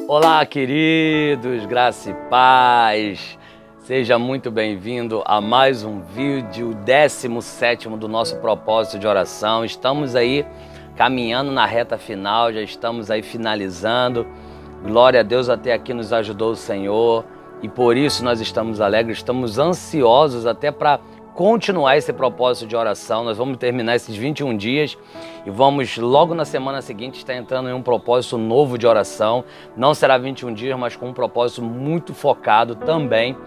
Olá, queridos, graça e paz. Seja muito bem-vindo a mais um vídeo, 17º do nosso propósito de oração. Estamos aí caminhando na reta final, já estamos aí finalizando. Glória a Deus, até aqui nos ajudou o Senhor e por isso nós estamos alegres, estamos ansiosos até para continuar esse propósito de oração. Nós vamos terminar esses 21 dias e vamos logo na semana seguinte estar entrando em um propósito novo de oração. Não será 21 dias, mas com um propósito muito focado também,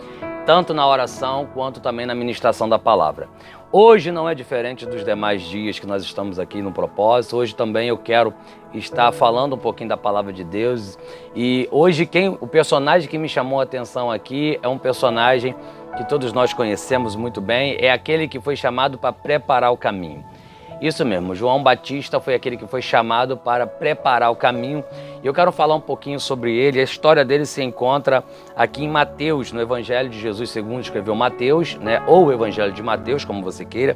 tanto na oração quanto também na ministração da palavra. Hoje não é diferente dos demais dias que nós estamos aqui no propósito. Hoje também eu quero estar falando um pouquinho da palavra de Deus. E hoje o personagem que me chamou a atenção aqui é um personagem que todos nós conhecemos muito bem, é aquele que foi chamado para preparar o caminho. Isso mesmo, João Batista foi aquele que foi chamado para preparar o caminho. E eu quero falar um pouquinho sobre ele. A história dele se encontra aqui em Mateus, no Evangelho de Jesus segundo escreveu Mateus, ou o Evangelho de Mateus, como você queira,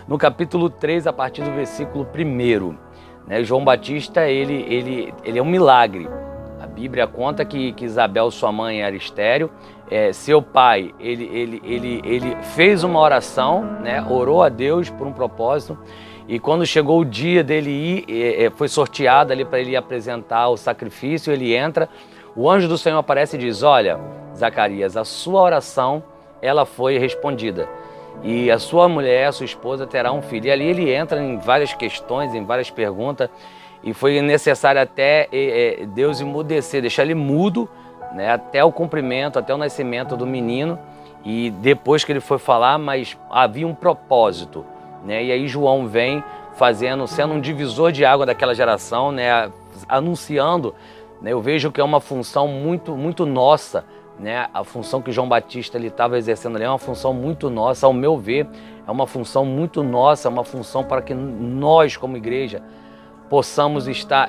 no capítulo 3, a partir do versículo 1. João Batista, ele é um milagre. A Bíblia conta que Isabel, sua mãe, era estéril. Seu pai, ele fez uma oração, orou a Deus por um propósito. E quando chegou o dia dele ir, foi sorteado ali para ele apresentar o sacrifício, ele entra, o anjo do Senhor aparece e diz: olha, Zacarias, a sua oração, ela foi respondida. E a sua mulher, a sua esposa, terá um filho. E ali ele entra em várias questões, em várias perguntas, e foi necessário até Deus emudecer, deixar ele mudo, até o cumprimento, até o nascimento do menino. E depois que ele foi falar, mas havia um propósito. E aí João vem sendo um divisor de água daquela geração, anunciando, eu vejo que é uma função muito, muito nossa, a função que João Batista estava exercendo ali é uma função muito nossa, ao meu ver, é uma função muito nossa, uma função para que nós, como igreja, possamos estar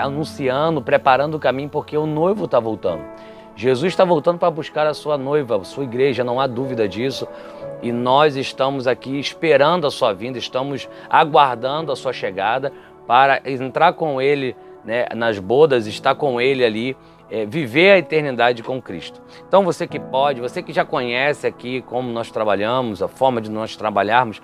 anunciando, preparando o caminho, porque o noivo está voltando. Jesus está voltando para buscar a sua noiva, a sua igreja, não há dúvida disso. E nós estamos aqui esperando a sua vinda, estamos aguardando a sua chegada para entrar com ele nas bodas, estar com ele ali, viver a eternidade com Cristo. Então você que pode, você que já conhece aqui como nós trabalhamos, a forma de nós trabalharmos,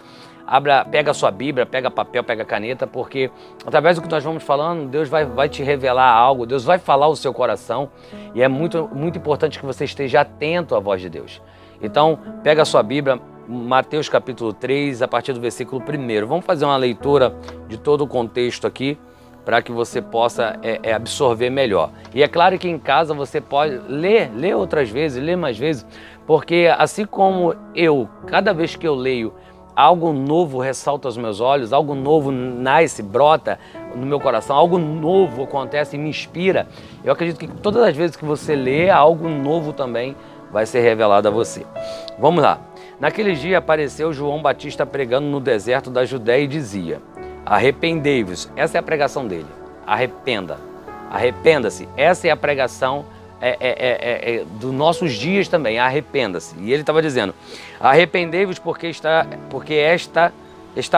pega a sua Bíblia, pega papel, pega caneta, porque através do que nós vamos falando, Deus vai te revelar algo, Deus vai falar o seu coração e é muito, muito importante que você esteja atento à voz de Deus. Então, pega a sua Bíblia, Mateus capítulo 3, a partir do versículo 1. Vamos fazer uma leitura de todo o contexto aqui, para que você possa absorver melhor. E é claro que em casa você pode ler outras vezes, ler mais vezes, porque assim como cada vez que eu leio, algo novo ressalta aos meus olhos, algo novo nasce, brota no meu coração, algo novo acontece e me inspira. Eu acredito que todas as vezes que você lê, algo novo também vai ser revelado a você. Vamos lá. Naquele dia apareceu João Batista pregando no deserto da Judéia e dizia: arrependei-vos. Essa é a pregação dele. Arrependa-se. Essa é a pregação dos nossos dias também. Arrependa-se. E ele estava dizendo: arrependei-vos porque está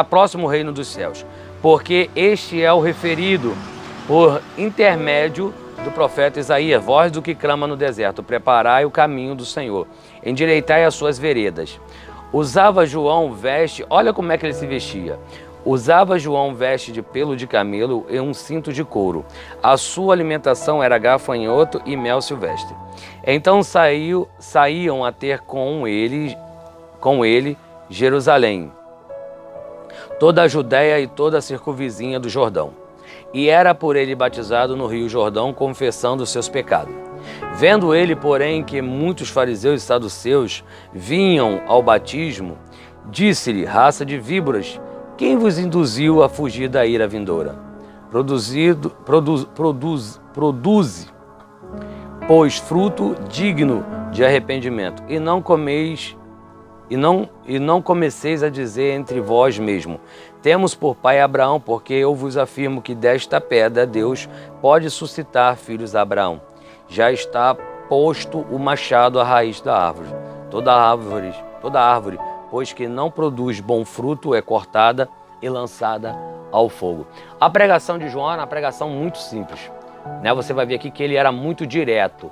próximo o reino dos céus. Porque este é o referido por intermédio do profeta Isaías, voz do que clama no deserto: preparai o caminho do Senhor, endireitai as suas veredas. Usava João veste, olha como é que ele se vestia. Usava João veste de pelo de camelo e um cinto de couro. A sua alimentação era gafanhoto e mel silvestre. Então saíam a ter com ele Jerusalém, toda a Judéia e toda a circunvizinha do Jordão. E era por ele batizado no rio Jordão, confessando os seus pecados. Vendo ele, porém, que muitos fariseus e saduceus vinham ao batismo, disse-lhe: raça de víboras, quem vos induziu a fugir da ira vindoura? Produze, pois, fruto digno de arrependimento, e não comeceis a dizer entre vós mesmo: temos por pai Abraão, porque eu vos afirmo que desta pedra Deus pode suscitar filhos a Abraão. Já está posto o machado à raiz da árvore. Toda árvore, pois que não produz bom fruto, é cortada e lançada ao fogo. A pregação de João era uma pregação muito simples. né? Você vai ver aqui que ele era muito direto.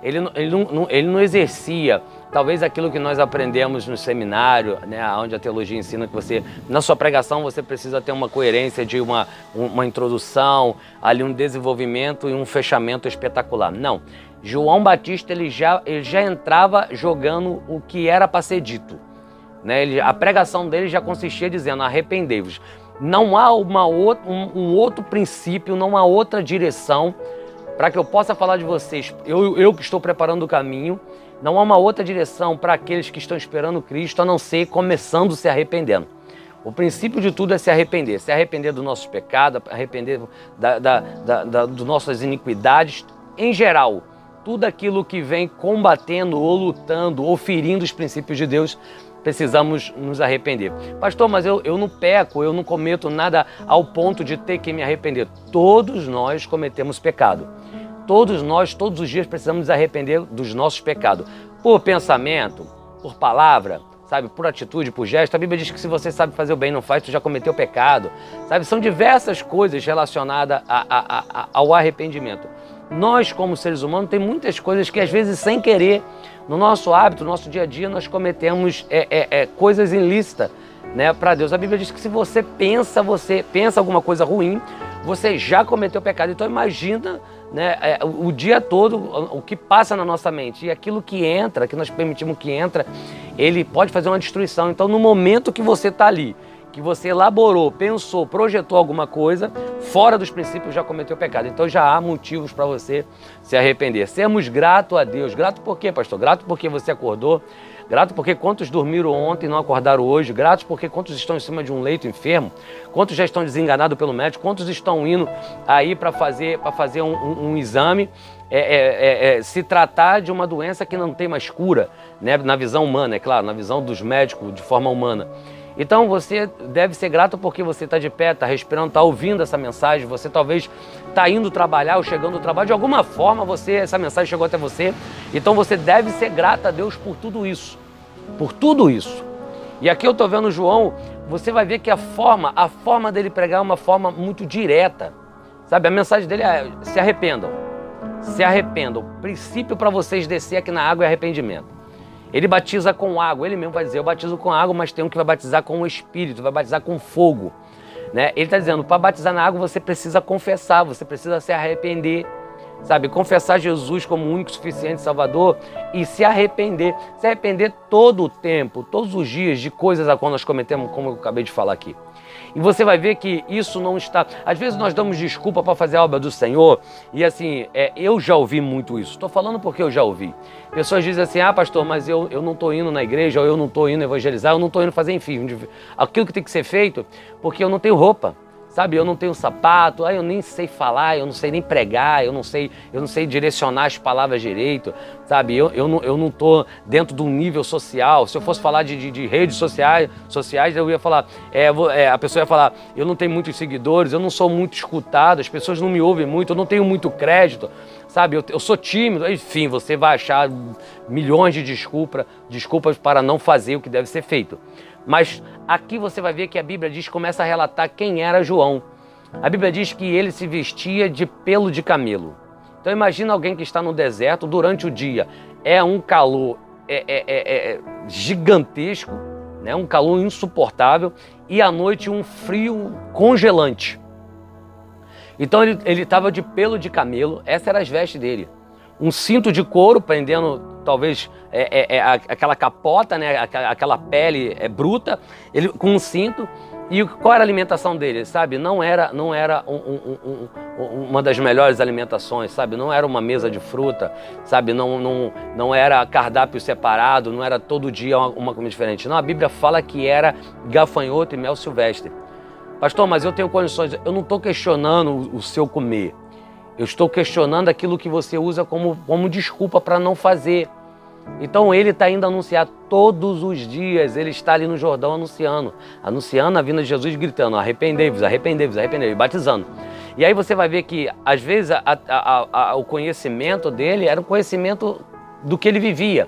Ele não exercia talvez aquilo que nós aprendemos no seminário, né, onde a teologia ensina que você, na sua pregação, você precisa ter uma coerência de uma introdução, ali um desenvolvimento e um fechamento espetacular. Não. João Batista ele já entrava jogando o que era para ser dito, né? A pregação dele já consistia dizendo: arrependei-vos. Não há um outro princípio, não há outra direção para que eu possa falar de vocês. Eu que estou preparando o caminho, não há uma outra direção para aqueles que estão esperando Cristo a não ser começando se arrependendo. O princípio de tudo é se arrepender dos nossos pecados, arrepender das nossas iniquidades, em geral. Tudo aquilo que vem combatendo ou lutando ou ferindo os princípios de Deus, precisamos nos arrepender. Pastor, mas eu não peco, eu não cometo nada ao ponto de ter que me arrepender. Todos nós cometemos pecado. Todos nós, todos os dias, precisamos nos arrepender dos nossos pecados. Por pensamento, por palavra, sabe, por atitude, por gesto. A Bíblia diz que se você sabe fazer o bem e não faz, tu já cometeu pecado. Sabe, são diversas coisas relacionadas ao arrependimento. Nós, como seres humanos, tem muitas coisas que às vezes sem querer, no nosso hábito, no nosso dia a dia, nós cometemos coisas ilícitas, né, para Deus. A Bíblia diz que se você pensa alguma coisa ruim, você já cometeu pecado. Então imagina, né, o dia todo o que passa na nossa mente. E aquilo que entra, que nós permitimos que entra, ele pode fazer uma destruição. Então no momento que você está ali, que você elaborou, pensou, projetou alguma coisa, fora dos princípios já cometeu pecado. Então já há motivos para você se arrepender. Sermos gratos a Deus. Grato por quê, pastor? Grato porque você acordou. Grato porque quantos dormiram ontem e não acordaram hoje. Gratos porque quantos estão em cima de um leito enfermo. Quantos já estão desenganados pelo médico. Quantos estão indo aí para fazer um exame. Se tratar de uma doença que não tem mais cura, né? Na visão humana, é claro, na visão dos médicos de forma humana. Então você deve ser grato porque você está de pé, está respirando, está ouvindo essa mensagem, você talvez está indo trabalhar ou chegando do trabalho, de alguma forma essa mensagem chegou até você, então você deve ser grato a Deus por tudo isso, E aqui eu estou vendo João, você vai ver que a forma dele pregar é uma forma muito direta, sabe? A mensagem dele é: se arrependam, o princípio para vocês descer aqui na água é arrependimento. Ele batiza com água, ele mesmo vai dizer: eu batizo com água, mas tem um que vai batizar com o Espírito, vai batizar com fogo, né? Ele está dizendo, para batizar na água você precisa confessar, você precisa se arrepender, sabe? Confessar Jesus como o único suficiente Salvador e se arrepender todo o tempo, todos os dias de coisas a qual nós cometemos, como eu acabei de falar aqui. E você vai ver que isso não está... Às vezes nós damos desculpa para fazer a obra do Senhor e assim, eu já ouvi muito isso. Estou falando porque eu já ouvi. Pessoas dizem assim: ah, pastor, mas eu não estou indo na igreja, ou eu não estou indo evangelizar, eu não estou indo fazer, enfim, aquilo que tem que ser feito, porque eu não tenho roupa. Sabe, eu não tenho sapato, eu nem sei falar, eu não sei nem pregar, eu não sei direcionar as palavras direito, sabe? Eu não estou dentro de um nível social. Se eu fosse falar de redes sociais, eu ia falar, a pessoa ia falar: eu não tenho muitos seguidores, eu não sou muito escutado, as pessoas não me ouvem muito, eu não tenho muito crédito, sabe? Eu sou tímido. Enfim, você vai achar milhões de desculpas para não fazer o que deve ser feito. Mas aqui você vai ver que a Bíblia começa a relatar quem era João. A Bíblia diz que ele se vestia de pelo de camelo. Então imagina alguém que está no deserto durante o dia. É um calor gigantesco, né? Um calor insuportável, e à noite um frio congelante. Então ele estava de pelo de camelo, essas eram as vestes dele. Um cinto de couro prendendo talvez aquela capota, né? Aquela pele bruta, ele com um cinto. E qual era a alimentação dele, sabe? Não era uma das melhores alimentações, sabe? Não era uma mesa de fruta, sabe? Não era cardápio separado, não era todo dia uma comida diferente. Não, a Bíblia fala que era gafanhoto e mel silvestre. Pastor, mas eu tenho condições. Eu não estou questionando o seu comer. Eu estou questionando aquilo que você usa como desculpa para não fazer. Então ele está indo anunciar todos os dias, ele está ali no Jordão anunciando a vinda de Jesus, gritando: arrependei-vos, arrependei-vos, arrependei-vos, batizando. E aí você vai ver que às vezes o conhecimento dele era o conhecimento do que ele vivia.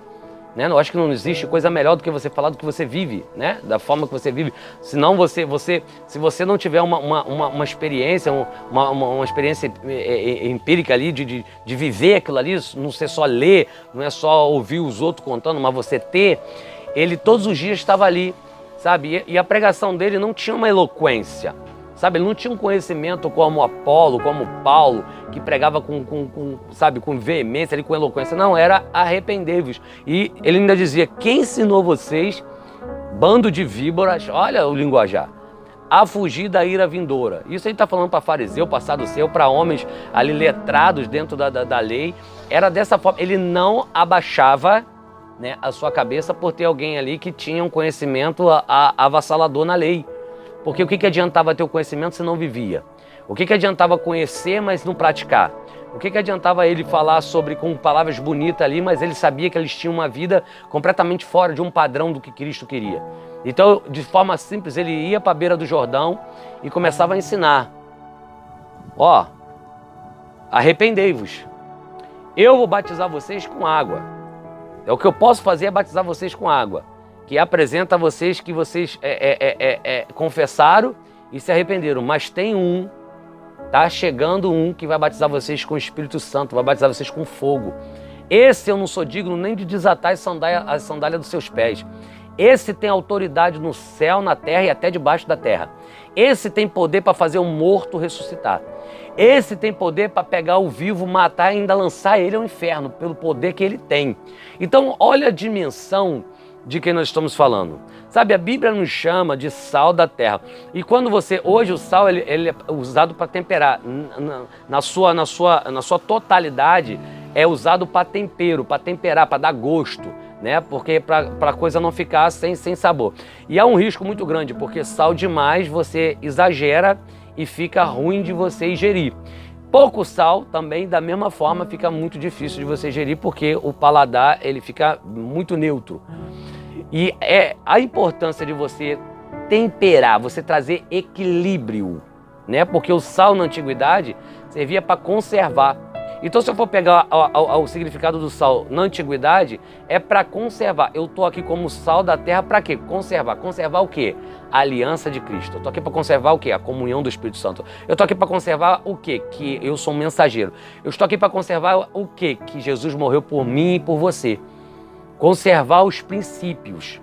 né? Eu acho que não existe coisa melhor do que você falar do que você vive, né? Da forma que você vive. Senão se você não tiver uma experiência, uma experiência empírica ali de viver aquilo ali, não ser só ler, não é só ouvir os outros contando, mas você ter, ele todos os dias estava ali, sabe? E a pregação dele não tinha uma eloquência, sabe? Ele não tinha um conhecimento como Apolo, como Paulo, que pregava com veemência, com eloquência. Não, era arrependei-vos. E ele ainda dizia, quem ensinou vocês, bando de víboras, olha o linguajar, a fugir da ira vindoura. Isso ele está falando para fariseu, para saduceu, para homens ali letrados dentro da lei. Era dessa forma, ele não abaixava, né, a sua cabeça por ter alguém ali que tinha um conhecimento avassalador na lei. Porque o que adiantava ter o conhecimento se não vivia? O que adiantava conhecer, mas não praticar? O que adiantava ele falar com palavras bonitas ali, mas ele sabia que eles tinham uma vida completamente fora de um padrão do que Cristo queria? Então, de forma simples, ele ia para a beira do Jordão e começava a ensinar. Ó, arrependei-vos. Eu vou batizar vocês com água. O que eu posso fazer é batizar vocês com água, que apresenta a vocês que vocês confessaram e se arrependeram. Mas tem tá chegando que vai batizar vocês com o Espírito Santo, vai batizar vocês com fogo. Esse eu não sou digno nem de desatar as sandálias dos seus pés. Esse tem autoridade no céu, na terra e até debaixo da terra. Esse tem poder para fazer o morto ressuscitar. Esse tem poder para pegar o vivo, matar e ainda lançar ele ao inferno, pelo poder que ele tem. Então, olha a dimensão de quem nós estamos falando. Sabe, a Bíblia nos chama de sal da terra. E quando hoje o sal ele é usado para temperar, na sua totalidade, é usado para tempero, para temperar, para dar gosto, né? Porque para a coisa não ficar sem sabor. E há um risco muito grande, porque sal demais você exagera e fica ruim de você ingerir. Pouco sal também, da mesma forma, fica muito difícil de você ingerir, porque o paladar ele fica muito neutro. E é a importância de você temperar, você trazer equilíbrio, né? Porque o sal na antiguidade servia para conservar. Então, se eu for pegar o significado do sal na antiguidade, é para conservar. Eu estou aqui como sal da terra para quê? Conservar. Conservar o quê? A aliança de Cristo. Eu estou aqui para conservar o quê? A comunhão do Espírito Santo. Eu estou aqui para conservar o quê? Que eu sou um mensageiro. Eu estou aqui para conservar o quê? Que Jesus morreu por mim e por você. Conservar os princípios.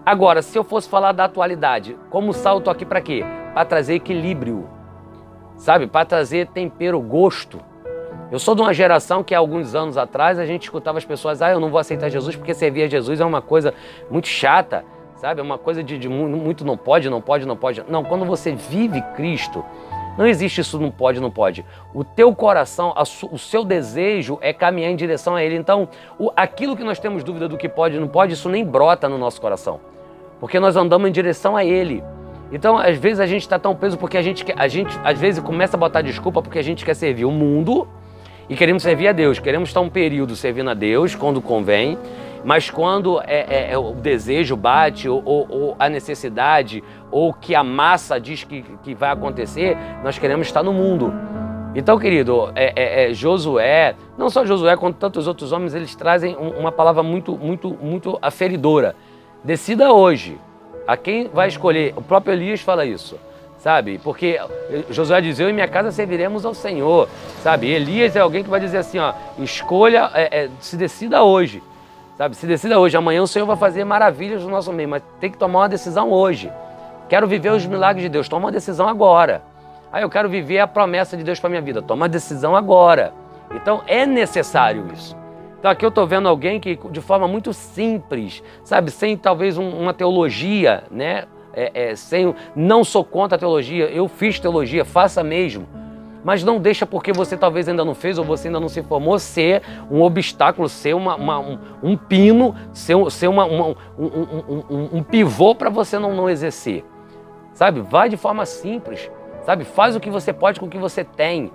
Agora, se eu fosse falar da atualidade, como sal, eu estou aqui para quê? Para trazer equilíbrio, sabe? Para trazer tempero, gosto. Eu sou de uma geração que há alguns anos atrás a gente escutava as pessoas, eu não vou aceitar Jesus porque servir a Jesus é uma coisa muito chata, sabe? É uma coisa de muito não pode. Não, quando você vive Cristo, não existe isso não pode. O teu coração, o seu desejo é caminhar em direção a Ele. Então, aquilo que nós temos dúvida do que pode e não pode, isso nem brota no nosso coração. Porque nós andamos em direção a Ele. Então, às vezes a gente está tão preso porque a gente às vezes começa a botar desculpa porque a gente quer servir o mundo e queremos servir a Deus. Queremos estar um período servindo a Deus quando convém, mas quando o desejo bate, ou a necessidade, ou que a massa diz que vai acontecer, nós queremos estar no mundo. Então, querido, Josué, não só Josué, quanto tantos outros homens, eles trazem uma palavra muito aferidora. Decida hoje a quem vai escolher. O próprio Elias fala isso, sabe? Porque Josué diz, eu e minha casa serviremos ao Senhor, sabe? Elias é alguém que vai dizer assim, ó, escolha, se decida hoje. Sabe, se decida hoje, amanhã o Senhor vai fazer maravilhas no nosso meio, mas tem que tomar uma decisão hoje. Quero viver os milagres de Deus, toma uma decisão agora. Eu quero viver a promessa de Deus para minha vida, toma uma decisão agora. Então é necessário isso. Então aqui eu estou vendo alguém que de forma muito simples, sabe, sem talvez uma teologia, né? Não sou contra a teologia, eu fiz teologia, faça mesmo. Mas não deixa porque você talvez ainda não fez ou você ainda não se formou ser um obstáculo, ser um pino, ser um pivô para você não exercer. Sabe? Vai de forma simples, sabe? Faz o que você pode com o que você tem.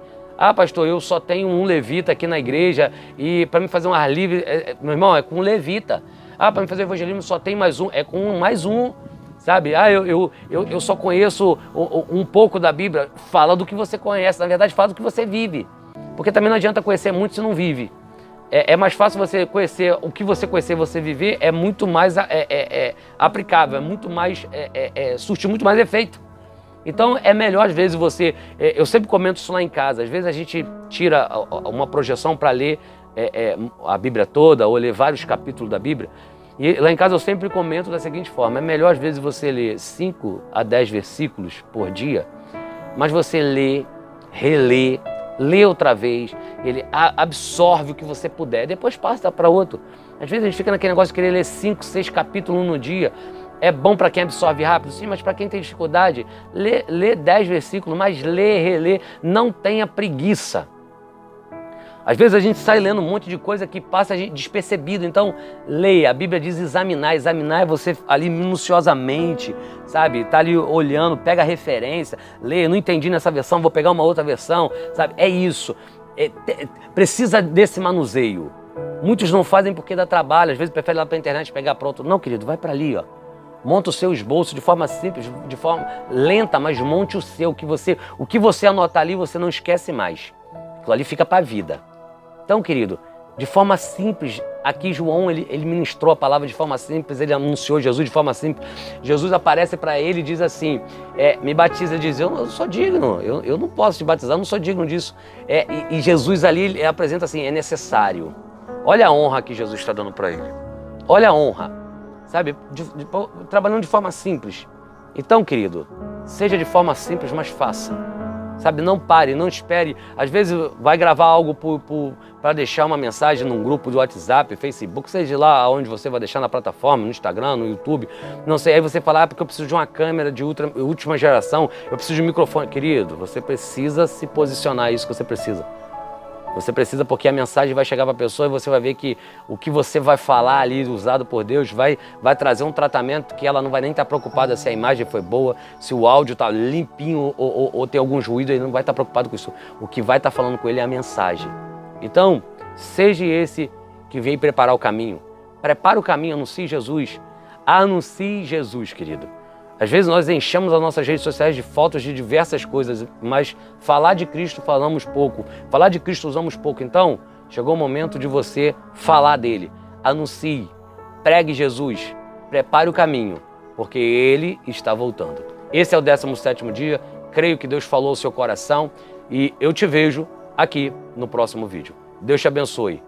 Pastor, eu só tenho um levita aqui na igreja e para me fazer um ar livre, meu irmão, é com um levita. Para me fazer evangelismo só tem mais um, é com mais um. Sabe? Eu só conheço um pouco da Bíblia. Fala do que você conhece. Na verdade, fala do que você vive. Porque também não adianta conhecer muito se não vive. É mais fácil você conhecer, o que você conhecer, você viver, é muito mais aplicável, é muito mais, surte muito mais efeito. Então é melhor às vezes você, eu sempre comento isso lá em casa, às vezes a gente tira uma projeção para ler a Bíblia toda ou ler vários capítulos da Bíblia, e lá em casa eu sempre comento da seguinte forma: é melhor às vezes você ler 5 a 10 versículos por dia, mas você lê, relê, lê outra vez, ele absorve o que você puder, depois passa para outro. Às vezes a gente fica naquele negócio de querer ler 5, 6 capítulos no dia. É bom para quem absorve rápido, sim, mas para quem tem dificuldade, lê 10 versículos, mas lê, relê, não tenha preguiça. Às vezes a gente sai lendo um monte de coisa que passa a gente despercebido, então leia. A Bíblia diz examinar é você ali minuciosamente, sabe? Tá ali olhando, pega a referência, lê, não entendi nessa versão, vou pegar uma outra versão, sabe? É isso, precisa desse manuseio. Muitos não fazem porque dá trabalho, às vezes preferem ir lá para a internet pegar pronto. Não, querido, vai para ali, ó. Monta o seu esboço de forma simples, de forma lenta, mas monte o seu, o que você anotar ali você não esquece mais. Aquilo ali fica para a vida. Então, querido, de forma simples, aqui João, ele ministrou a palavra de forma simples, ele anunciou Jesus de forma simples. Jesus aparece para ele e diz assim, me batiza, diz, eu não sou digno, eu não posso te batizar, eu não sou digno disso. E Jesus ali ele apresenta assim, é necessário. Olha a honra que Jesus está dando para ele. Olha a honra, sabe? Trabalhando de forma simples. Então, querido, seja de forma simples, mas faça. Sabe, não pare, não espere. Às vezes vai gravar algo para deixar uma mensagem num grupo do WhatsApp, Facebook, seja lá onde você vai deixar na plataforma, no Instagram, no YouTube, não sei. Aí você fala, porque eu preciso de uma câmera de última geração, eu preciso de um microfone. Querido, você precisa se posicionar, isso que você precisa. Você precisa, porque a mensagem vai chegar para a pessoa e você vai ver que o que você vai falar ali, usado por Deus, vai trazer um tratamento que ela não vai nem estar preocupada se a imagem foi boa, se o áudio está limpinho ou tem alguns ruídos, ele não vai estar preocupado com isso. O que vai estar falando com ele é a mensagem. Então, seja esse que veio preparar o caminho. Prepare o caminho, anuncie Jesus. Anuncie Jesus, querido. Às vezes nós enchemos as nossas redes sociais de fotos de diversas coisas, mas falar de Cristo falamos pouco, falar de Cristo usamos pouco. Então, chegou o momento de você falar dele. Anuncie, pregue Jesus, prepare o caminho, porque ele está voltando. Esse é o 17º dia, creio que Deus falou ao seu coração e eu te vejo aqui no próximo vídeo. Deus te abençoe.